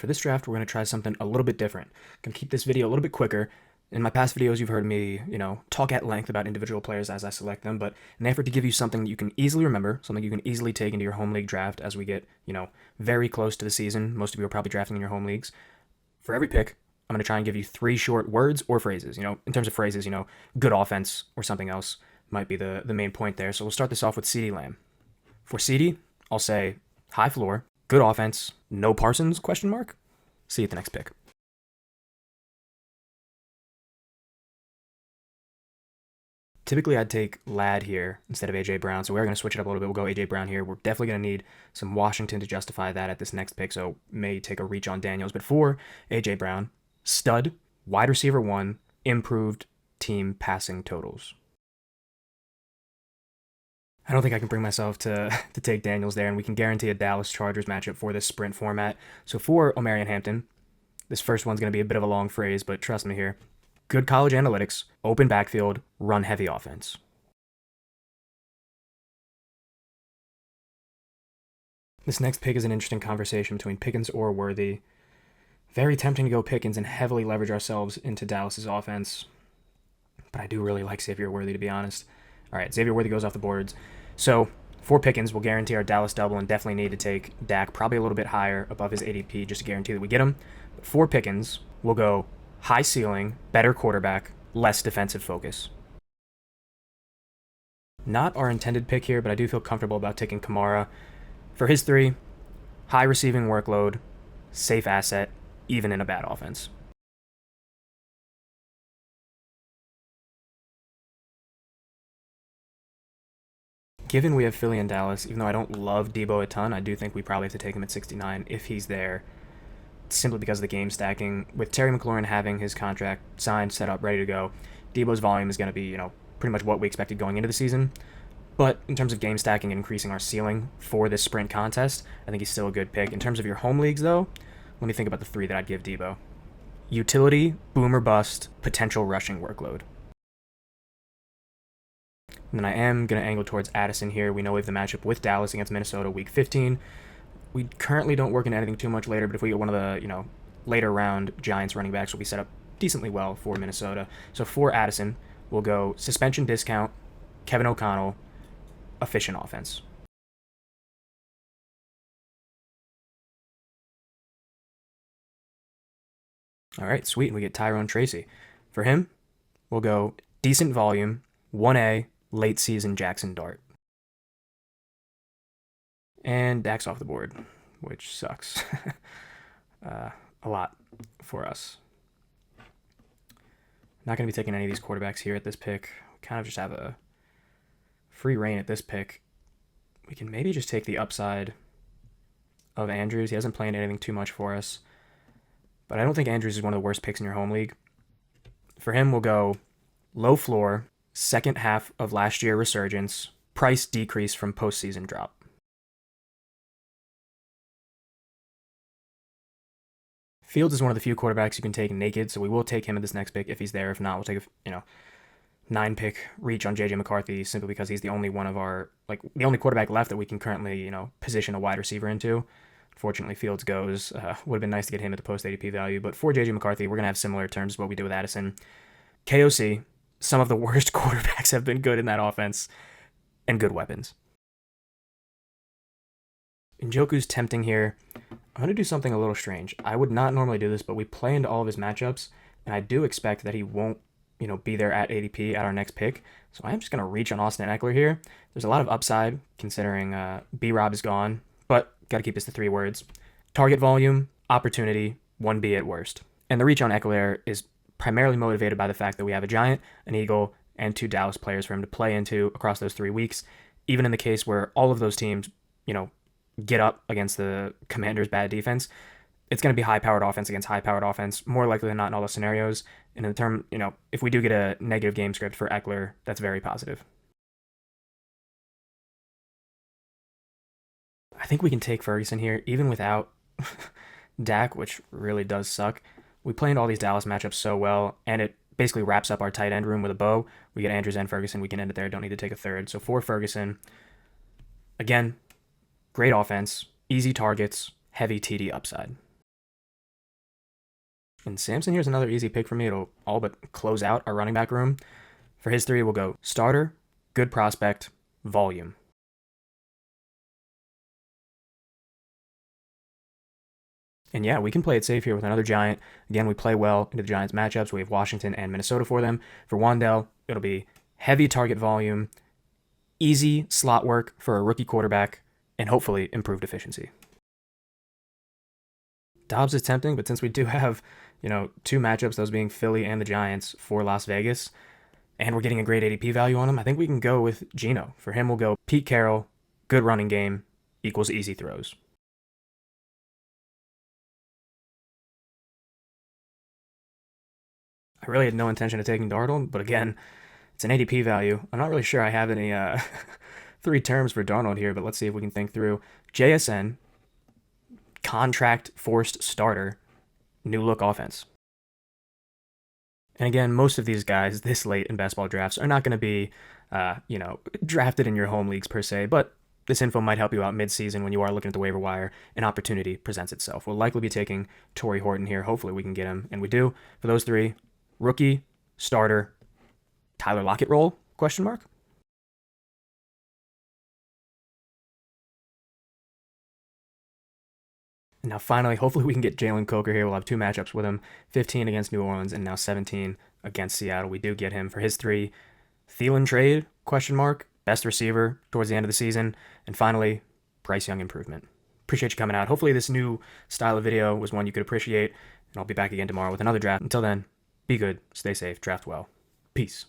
for this draft, we're going to try something a little bit different. I'm going to keep this video a little bit quicker. In my past videos, you've heard me, talk at length about individual players as I select them, but in an effort to give you something that you can easily remember, something you can easily take into your home league draft as we get, very close to the season. Most of you are probably drafting in your home leagues. For every pick, I'm going to try and give you 3 short words or phrases. In terms of phrases, good offense or something else might be the main point there. So we'll start this off with CeeDee Lamb. For CeeDee, I'll say high floor, good offense, no Parsons, ? See you at the next pick. Typically, I'd take Ladd here instead of A.J. Brown, so we're going to switch it up a little bit. We'll go A.J. Brown here. We're definitely going to need some Washington to justify that at this next pick, so may take a reach on Daniels. But for A.J. Brown, stud, wide receiver 1, improved team passing totals. I don't think I can bring myself to take Daniels there, and we can guarantee a Dallas Chargers matchup for this sprint format. So for Omarion Hampton, this first one's going to be a bit of a long phrase, but trust me here. Good college analytics, open backfield, run-heavy offense. This next pick is an interesting conversation between Pickens or Worthy. Very tempting to go Pickens and heavily leverage ourselves into Dallas's offense, but I do really like Xavier Worthy, to be honest. All right, Xavier Worthy goes off the boards. So for Pickens, we'll guarantee our Dallas double and definitely need to take Dak probably a little bit higher above his ADP just to guarantee that we get him. But for Pickens, we'll go high ceiling, better quarterback, less defensive focus. Not our intended pick here, but I do feel comfortable about taking Kamara. For his 3, high receiving workload, safe asset, even in a bad offense. Given we have Philly and Dallas, even though I don't love Debo a ton, I do think we probably have to take him at 69 if he's there, simply because of the game stacking. With Terry McLaurin having his contract signed, set up, ready to go, Debo's volume is going to be, pretty much what we expected going into the season. But in terms of game stacking and increasing our ceiling for this sprint contest, I think he's still a good pick. In terms of your home leagues, though, let me think about the 3 that I'd give Debo. Utility, boom or bust, potential rushing workload. And then I am going to angle towards Addison here. We know we have the matchup with Dallas against Minnesota week 15. We currently don't work into anything too much later, but if we get one of the, later round Giants running backs, we'll be set up decently well for Minnesota. So for Addison, we'll go suspension discount, Kevin O'Connell, efficient offense. All right, sweet, and we get Tyrone Tracy. For him, we'll go decent volume, 1A, late season Jackson Dart. And Dak's off the board, which sucks a lot for us. Not going to be taking any of these quarterbacks here at this pick. We kind of just have a free reign at this pick. We can maybe just take the upside of Andrews. He hasn't played anything too much for us, but I don't think Andrews is one of the worst picks in your home league. For him, we'll go low floor, second half of last year resurgence, price decrease from postseason drop. Fields is one of the few quarterbacks you can take naked, so we will take him at this next pick if he's there. If not, we'll take a 9-pick reach on J.J. McCarthy simply because he's the only one of our, the only quarterback left that we can currently, position a wide receiver into. Unfortunately, Fields goes. Would have been nice to get him at the post ADP value, but for J.J. McCarthy, we're going to have similar terms to what we did with Addison. KOC, some of the worst quarterbacks have been good in that offense, and good weapons. Njoku's tempting here. I'm going to do something a little strange. I would not normally do this, but we play into all of his matchups, and I do expect that he won't, be there at ADP at our next pick. So I am just going to reach on Austin Eckler here. There's a lot of upside considering B-Rob is gone, but got to keep this to 3 words. Target volume, opportunity, 1B at worst. And the reach on Eckler is primarily motivated by the fact that we have a Giant, an Eagle, and 2 Dallas players for him to play into across those 3 weeks. Even in the case where all of those teams, get up against the Commanders' bad defense, it's going to be high-powered offense against high-powered offense, more likely than not in all those scenarios. And in the term, if we do get a negative game script for Eckler, that's very positive. I think we can take Ferguson here, even without Dak, which really does suck. We play into all these Dallas matchups so well, and it basically wraps up our tight end room with a bow. We get Andrews and Ferguson. We can end it there. Don't need to take a third. So for Ferguson, again, great offense, easy targets, heavy TD upside. And Samson here's another easy pick for me. It'll all but close out our running back room. For his 3, we'll go starter, good prospect, volume. And yeah, we can play it safe here with another Giant. Again, we play well into the Giants matchups. We have Washington and Minnesota for them. For Wan'Dale, it'll be heavy target volume, easy slot work for a rookie quarterback, and hopefully improved efficiency. Dobbs is tempting, but since we do have, 2 matchups, those being Philly and the Giants for Las Vegas, and we're getting a great ADP value on him, I think we can go with Geno. For him, we'll go Pete Carroll, good running game, equals easy throws. I really had no intention of taking Darnold, but again, it's an ADP value. I'm not really sure I have any 3 terms for Darnold here, but let's see if we can think through. JSN, contract forced starter, new look offense. And again, most of these guys this late in best ball drafts are not going to be, drafted in your home leagues per se, but this info might help you out mid-season when you are looking at the waiver wire. An opportunity presents itself. We'll likely be taking Torrey Horton here. Hopefully we can get him, and we do. For those 3, rookie, starter, Tyler Lockett role, question mark? And now finally, hopefully we can get Jalen Coker here. We'll have 2 matchups with him, 15 against New Orleans and now 17 against Seattle. We do get him for his 3. Thielen trade, question mark, best receiver towards the end of the season. And finally, Bryce Young improvement. Appreciate you coming out. Hopefully this new style of video was one you could appreciate. And I'll be back again tomorrow with another draft. Until then, be good, stay safe, draft well. Peace.